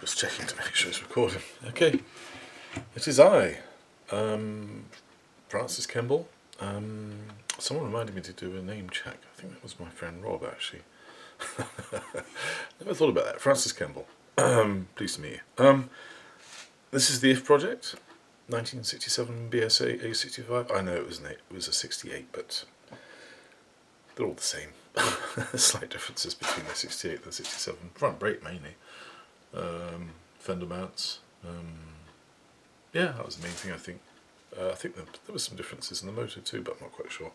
Just checking to make sure it's recording. Okay, it is I, Francis Kemble. Someone reminded me to do a name check. I think that was my friend Rob, actually. Never thought about that. Francis Kemble. Pleased to meet you. This is the If Project, 1967 BSA A65. I know it was a 68, but they're all the same. Slight differences between the 68 and the 67. Front brake mainly. Fender mounts. Yeah, that was the main thing, I think. I think there were some differences in the motor too, but I'm not quite sure.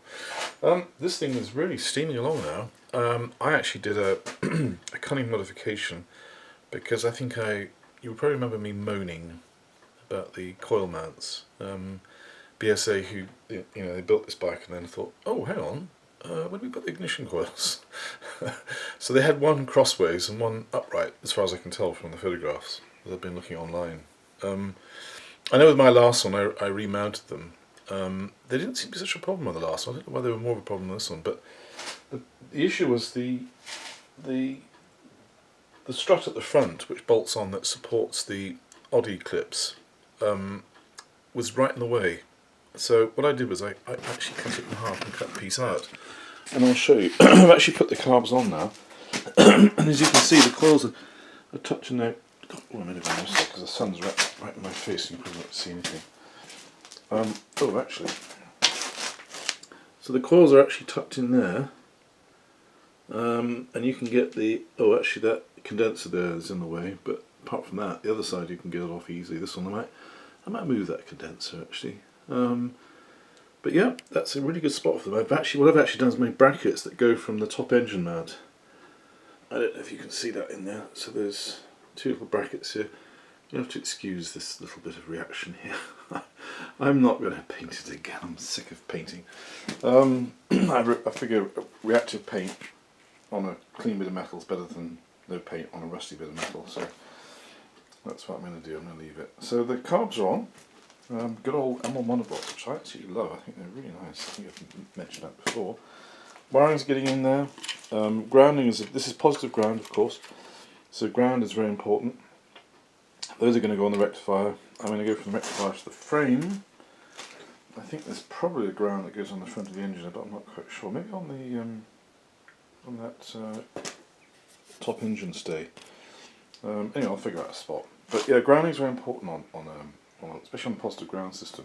This thing is really steaming along now. I actually did a, a cunning modification because I think you probably remember me moaning about the coil mounts. BSA, who they built this bike and then thought, oh, hang on, where do we put the ignition coils? So they had one crossways and one upright, as far as I can tell from the photographs that I've been looking online. I know with my last one I remounted them. They didn't seem to be such a problem with the last one. I don't know why they were more of a problem than this one, but the issue was the strut at the front, which bolts on, that supports the Oddie clips, was right in the way. So what I did was I actually cut it in half and cut the piece out. And I'll show you. I've actually put the carbs on now, and as you can see, the coils are touching now. Oh, a minute, because the sun's right in my face and you probably not see anything. Oh, actually. So the coils are actually tucked in there, and you can get the. Oh, actually, that condenser there is in the way, but apart from that, the other side you can get it off easily. This one, I might move that condenser actually. But yeah, that's a really good spot for them. What I've actually done is made brackets that go from the top engine mount. I don't know if you can see that in there. So there's two little brackets here. You have to excuse this little bit of reaction here. I'm not going to paint it again. I'm sick of painting. I figure reactive paint on a clean bit of metal is better than no paint on a rusty bit of metal. So that's what I'm going to do. I'm going to leave it. So the carbs are on. Good old Emerald monoblocks, which I actually love. I think they're really nice. I think I've mentioned that before. Wiring's getting in there. Grounding this is positive ground, of course. So ground is very important. Those are going to go on the rectifier. I'm going to go from the rectifier to the frame. I think there's probably a ground that goes on the front of the engine, but I'm not quite sure. Maybe on that top engine stay. Anyway, I'll figure out a spot. But yeah, grounding is very important especially on the positive ground system.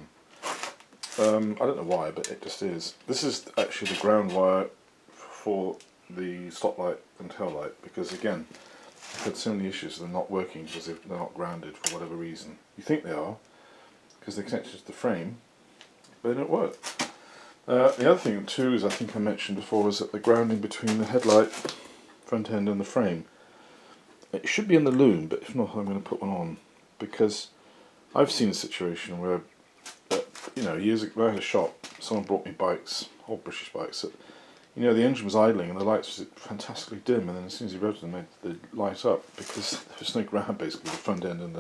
I don't know why, but it just is. This is actually the ground wire for the stoplight and tail light, because again, I've had so many issues with them not working because they're not grounded for whatever reason. You think they are, because they're connected to the frame, but they don't work. The other thing too is, I think I mentioned before, is that the grounding between the headlight front end and the frame, it should be in the loom, but if not, I'm going to put one on, because I've seen a situation where, years ago, when I had a shop, someone brought me bikes, old British bikes, that, the engine was idling and the lights were fantastically dim, and then as soon as you rode them, they'd light up, because there was no ground basically, the front end and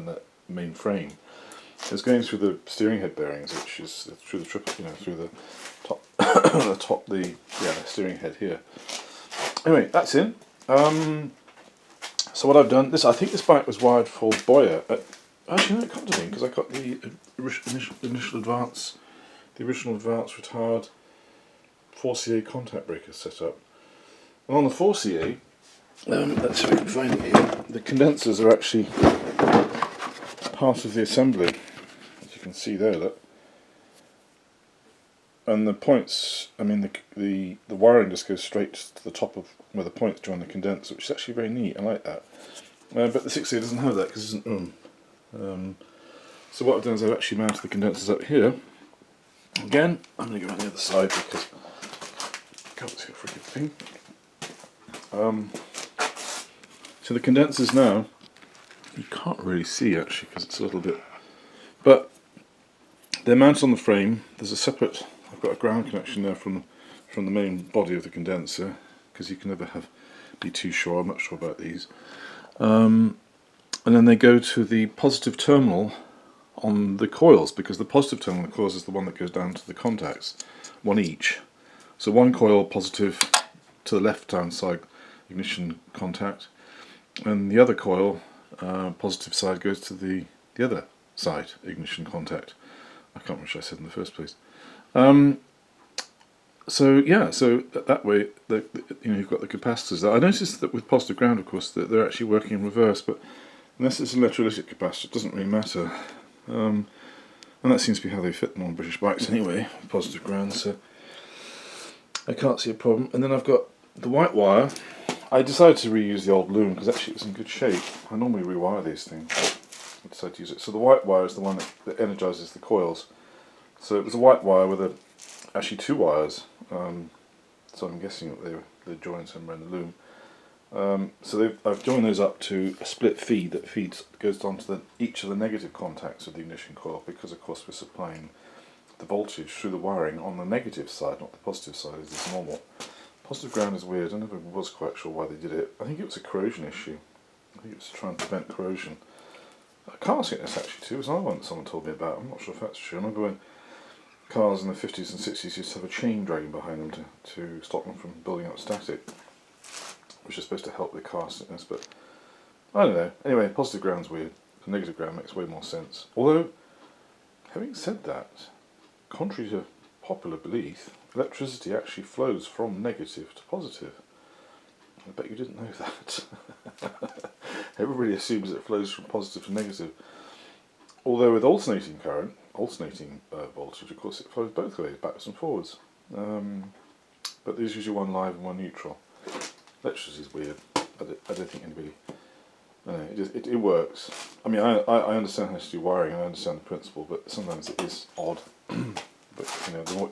the main frame. It was going through the steering head bearings, which is through the through the top, the steering head here. Anyway, that's in. So what I've done, I think this bike was wired for Boyer. Actually, no, it can't have been, because I got the initial advance, the original advance retired 4CA contact breaker set up. And on the 4CA, let's see if we can find it here, the condensers are actually part of the assembly, as you can see there, look. And the points, the wiring just goes straight to the top of where the points join the condenser, which is actually very neat. I like that. But the 6A doesn't have that because it isn't so what I've done is I've actually mounted the condensers up here. Again, I'm going to go on the other side because I can't see a freaking thing. So the condensers now, you can't really see actually because it's a little bit, but they're mounted on the frame. There's a separate, I've got a ground connection there from the main body of the condenser, because you can never be too sure. I'm not sure about these. And then they go to the positive terminal on the coils, because the positive terminal on the coils is the one that goes down to the contacts, one each. So one coil positive to the left hand side ignition contact, and the other coil positive side goes to the other side ignition contact. I can't remember what I said in the first place. So yeah, so that way, you've got the capacitors. I noticed that with positive ground, of course, that they're actually working in reverse, but unless it's an electrolytic capacitor, it doesn't really matter. And that seems to be how they fit them on British bikes anyway, positive ground, so I can't see a problem. And then I've got the white wire. I decided to reuse the old loom because actually it was in good shape. I normally rewire these things. I decided to use it. So the white wire is the one that energises the coils. So it was a white wire with actually two wires. So I'm guessing that they're joined somewhere in the loom. So I've joined those up to a split feed that goes down to each of the negative contacts of the ignition coil, because of course we're supplying the voltage through the wiring on the negative side, not the positive side as is normal. Positive ground is weird. I never was quite sure why they did it. I think it was a corrosion issue. I think it was to try and prevent corrosion. Car sickness actually too was another one that someone told me about. I'm not sure if that's true. I remember when cars in the 50s and 60s used to have a chain dragging behind them to stop them from building up static, which is supposed to help with car sickness, but I don't know. Anyway, positive ground's weird. The negative ground makes way more sense. Although, having said that, contrary to popular belief, electricity actually flows from negative to positive. I bet you didn't know that. Everybody assumes it flows from positive to negative. Although with alternating current, voltage, of course it flows both ways, backwards and forwards. But there's usually one live and one neutral. Electricity is weird. I don't think anybody... It works. I mean, I understand how to do wiring, and I understand the principle, but sometimes it is odd. But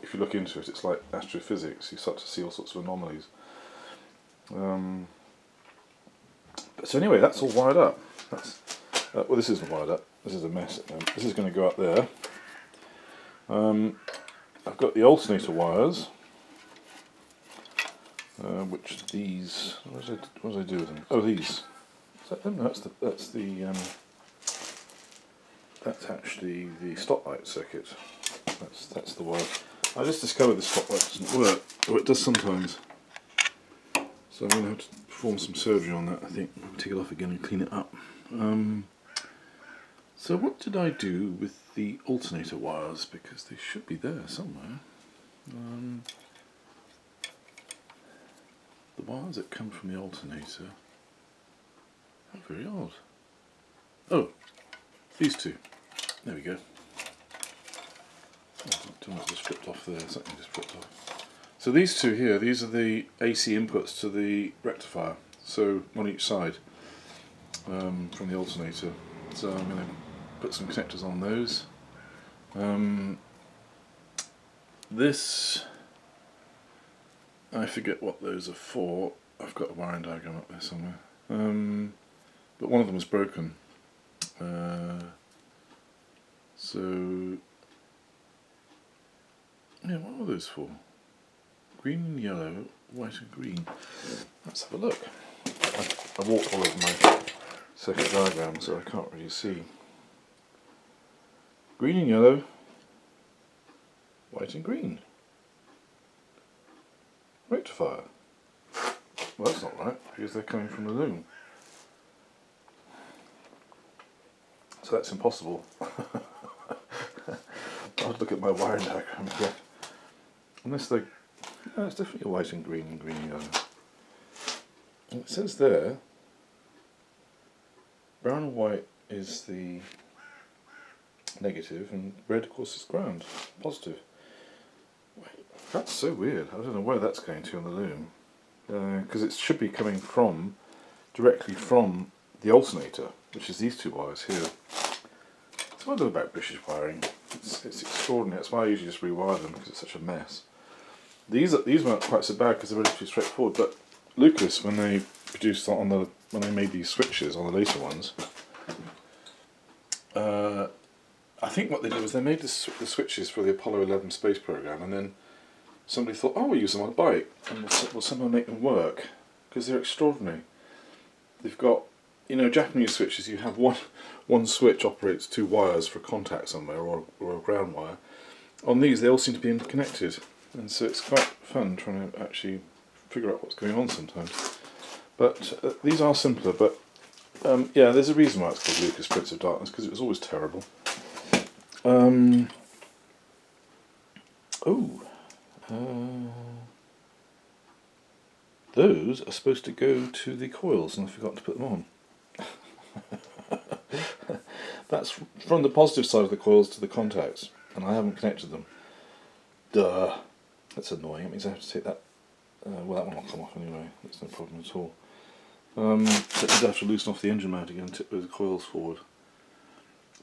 if you look into it, it's like astrophysics. You start to see all sorts of anomalies. But so anyway, that's all wired up. Well, this isn't wired up. This is a mess at the moment. This is going to go up there. I've got the alternator wires, which these. What did I do with them? Oh, these. Is that them? No, that's actually the stoplight circuit. That's the wire. I just discovered the stoplight doesn't work, or it does sometimes. So I'm going to have to perform some surgery on that, I think. Take it off again and clean it up. So what did I do with the alternator wires? Because they should be there somewhere. The wires that come from the alternator are very odd. Oh, these two. There we go. Oh, just flipped off there. Something just flipped off. So these two here, these are the AC inputs to the rectifier. So on each side from the alternator. So I'm going to put some connectors on those. This, I forget what those are for. I've got a wiring diagram up there somewhere. But one of them was broken. So, yeah, what were those for? Green and yellow, white and green. Let's have a look. I walked all over my circuit diagram, so I can't really see. Green and yellow, white and green. Rectifier. Well, that's not right, because they're coming from the loom. So that's impossible. I'll look at my wiring diagram again. Unless they... No, it's definitely white and green and yellow. And it says there, brown and white is the negative, and red, of course, is ground, positive. Wait, that's so weird. I don't know where that's going to on the loom. Because it should be coming directly from the alternator, which is these two wires here. It's what I love about British wiring. It's extraordinary. That's why I usually just rewire them, because it's such a mess. These weren't quite so bad because they're relatively straightforward. But Lucas, when they produced when they made these switches on the later ones, I think what they did was they made the switches for the Apollo 11 space program, and then somebody thought, oh, we'll use them on a bike, and we'll somehow make them work, because they're extraordinary. They've got, Japanese switches, you have one switch operates two wires for contact somewhere, or a ground wire. On these, they all seem to be interconnected, and so it's quite fun trying to actually figure out what's going on sometimes. But these are simpler, but Yeah, there's a reason why it's called Lucas Prince of Darkness, because it was always terrible. Those are supposed to go to the coils, and I forgot to put them on. That's from the positive side of the coils to the contacts, and I haven't connected them. Duh. That's annoying. It means I have to take that. Well, that one will come off anyway. That's no problem at all. So I have to loosen off the engine mount again and tip those coils forward.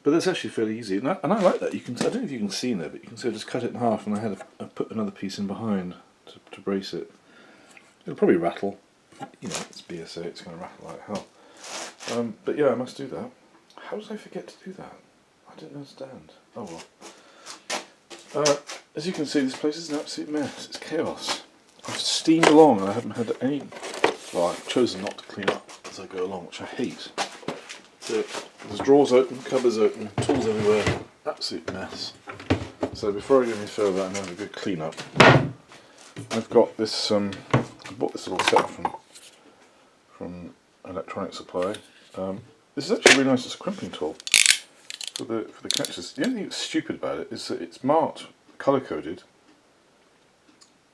But that's actually fairly easy, and I like that. You can. I don't know if you can see in there, but you can see I just cut it in half, and I put another piece in behind to brace it. It'll probably rattle. You know, it's BSA. It's going to rattle like hell. But yeah, I must do that. How did I forget to do that? I don't understand. Oh well. As you can see, this place is an absolute mess. It's chaos. I've steamed along and I haven't had any... Well, I've chosen not to clean up as I go along, which I hate. So, there's drawers open, cupboards open, tools everywhere. Absolute mess. So before I go any further, I'm going to have a good clean up. I've got this... I bought this little set from Electronic Supply. This is actually really nice. It's a crimping tool for the connectors. The only thing that's stupid about it is that it's marked colour coded,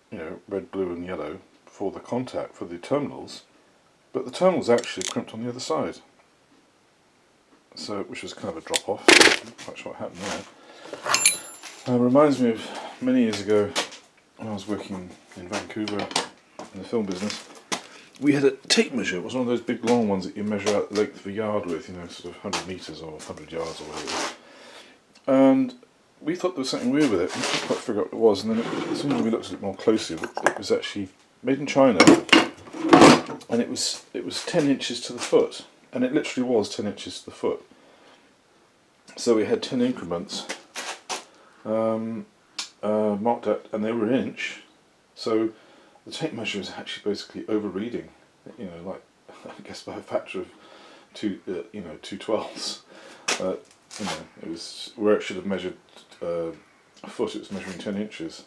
you know, red, blue, and yellow for the contact for the terminals, but the terminals actually crimped on the other side. So, which was kind of a drop off. Not quite sure what happened there. Reminds me of many years ago when I was working in Vancouver in the film business. We had a tape measure. It was one of those big long ones that you measure out the length of a yard with, you know, sort of 100 metres or 100 yards or whatever. And we thought there was something weird with it. We couldn't quite figure out what it was, and then as soon as we looked at it more closely, it was actually made in China, and it was 10 inches to the foot, and it literally was 10 inches to the foot. So we had 10 increments marked out, and they were an inch. So the tape measure is actually basically over-reading, you know, like I guess by a factor of two 12s. You know, it was where it should have measured a foot. It was measuring 10 inches.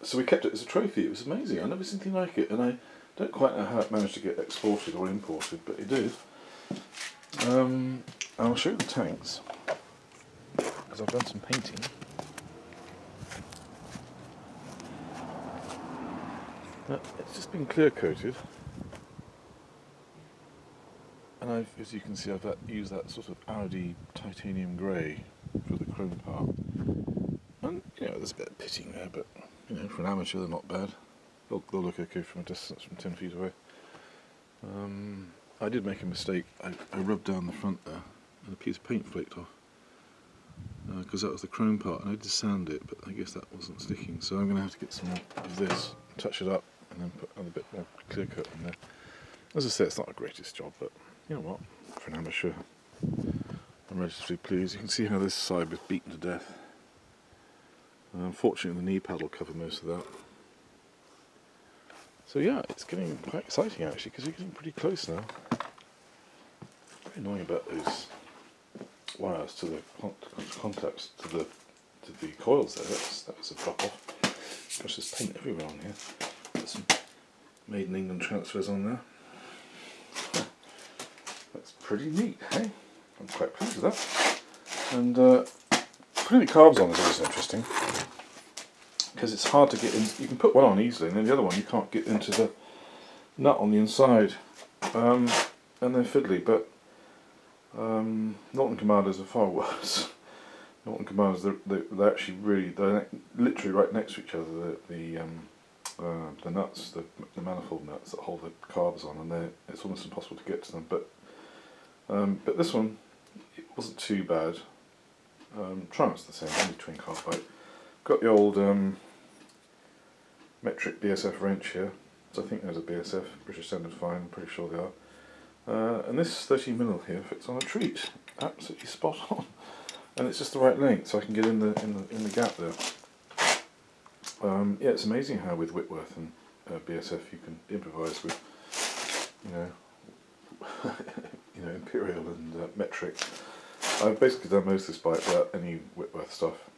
So we kept it as a trophy. It was amazing. I've never seen anything like it, and I don't quite know how it managed to get exported or imported, but it did. I'll show you the tanks because I've done some painting. It's just been clear coated, and as you can see, I've used that sort of Audi titanium grey for the chrome part. And you know, there's a bit of pitting there, but you know, for an amateur, they're not bad. They'll look okay from a distance from 10 feet away. I did make a mistake. I rubbed down the front there, and a piece of paint flaked off. Because that was the chrome part, and I did sand it, but I guess that wasn't sticking. So I'm going to have to get some more of this, touch it up, and then put another bit more clear coat in there. As I say, it's not the greatest job, but you know what? For an amateur, I'm relatively pleased. You can see how this side was beaten to death. Unfortunately, the knee pad will cover most of that. So yeah, it's getting quite exciting actually, because we're getting pretty close now. Very annoying about those wires to the contacts to the coils there. That was a drop off. Gosh, there's paint everywhere on here. Got some Made in England transfers on there. That's pretty neat, hey? I'm quite pleased with that. And putting the carbs on is always interesting, because it's hard to get in. You can put one on easily, and then the other one you can't get into the nut on the inside, and they're fiddly. But Norton Commanders are far worse. Norton Commanders, they're actually they're literally right next to each other. The nuts, the manifold nuts that hold the carbs on, and it's almost impossible to get to them. But this one, it wasn't too bad. Triumph's the same, only twin carbide. Got the old metric BSF wrench here, so I think there's a BSF, British Standard Fine, I'm pretty sure they are. And this 30mm here fits on a treat, absolutely spot on, and it's just the right length, so I can get in the gap there. Yeah, it's amazing how with Whitworth and BSF you can improvise with, Imperial and metric. I've basically done most of this bike without any Whitworth stuff,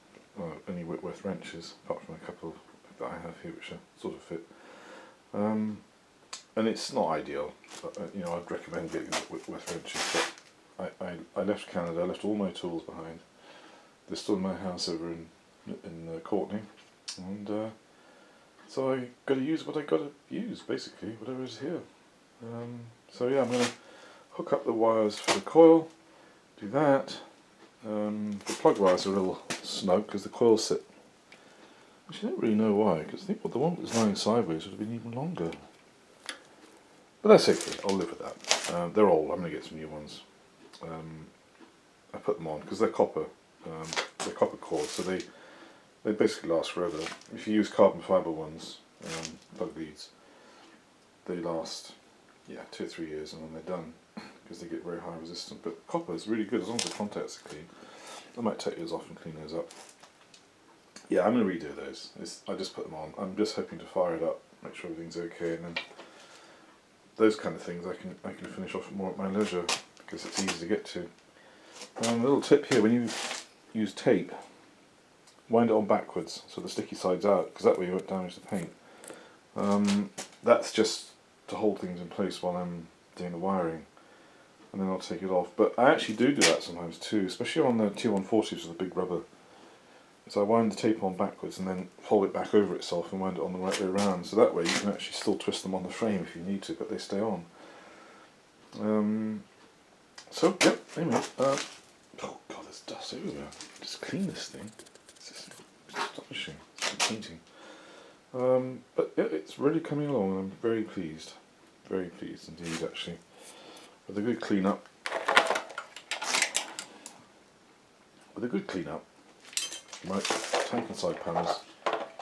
any Whitworth wrenches, apart from a couple that I have here which are sort of fit. and it's not ideal, but you know, I'd recommend getting it with wrenches. But I left Canada, I left all my tools behind. They're still in my house over in Courtney, and so I got to use what I got to use, basically, whatever is here. So yeah, I'm going to hook up the wires for the coil, do that. The plug wires are a little snug because the coils sit. Actually, I don't really know why, because I think the one that was lying sideways would have been even longer. But that's okay, I'll live with that. They're old, I'm going to get some new ones. I put them on because they're copper coils, so they basically last forever. If you use carbon fibre ones, plug leads, they last 2 or 3 years and then they're done because they get very high resistant. But copper is really good as long as the contacts are clean. I might take those off and clean those up. Yeah, I'm going to redo those. I just put them on. I'm just hoping to fire it up, make sure everything's okay, and then those kind of things I can finish off more at my leisure because it's easy to get to. A little tip here: when you use tape, wind it on backwards so the sticky side's out, because that way you won't damage the paint. That's just to hold things in place while I'm doing the wiring, and then I'll take it off. But I actually do that sometimes too, especially on the T140s with the big rubber. So I wind the tape on backwards and then fold it back over itself and wind it on the right way around, so that way you can actually still twist them on the frame if you need to, but they stay on. So, yeah, anyway, oh god, there's dust everywhere. Just clean this thing. It's just astonishing. It's painting. But yeah, it's really coming along and I'm very pleased. Very pleased indeed, actually. With a good clean up. My tank and side panels,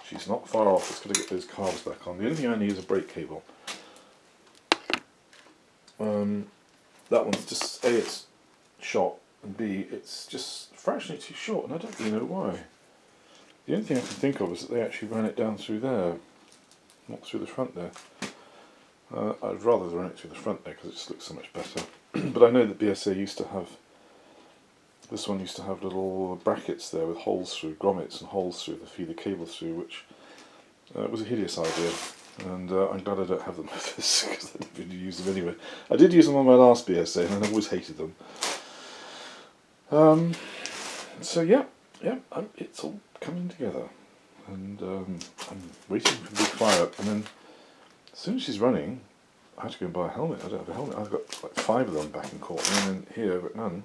she's not far off. It's got to get those carbs back on. The only thing I need is a brake cable. That one's just, A, it's short, and B, it's just fractionally too short, and I don't really know why. The only thing I can think of is that they actually ran it down through there, not through the front there. I'd rather run it through the front there because it just looks so much better. But I know that BSA used to have, this one used to have little brackets there with holes through, grommets and holes through to feed the cable through, which was a hideous idea. And I'm glad I don't have them with this because I didn't really use them anyway. I did use them on my last BSA and I always hated them. So yeah, it's all coming together, and I'm waiting for the big fire up, and then as soon as she's running, I have to go and buy a helmet. I don't have a helmet. I've got like 5 of them back in Courtney, and then here I've got none.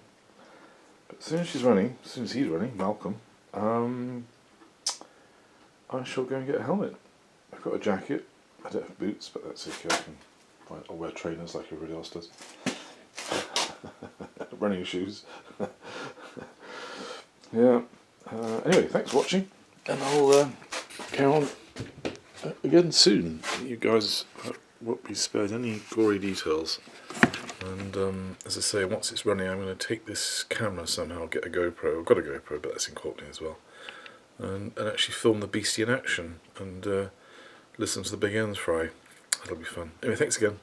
But as soon as she's running, as soon as he's running, Malcolm, I shall go and get a helmet. I've got a jacket. I don't have boots, but that's okay. I'll wear trainers like everybody else does. Running shoes. Yeah. Anyway, thanks for watching, and I'll carry on again soon. You guys won't be spared any gory details. And as I say, once it's running, I'm going to take this camera somehow, get a GoPro. I've got a GoPro, but that's in Courtney as well, and actually film the beastie in action and listen to the big ends fry. That'll be fun. Anyway, thanks again.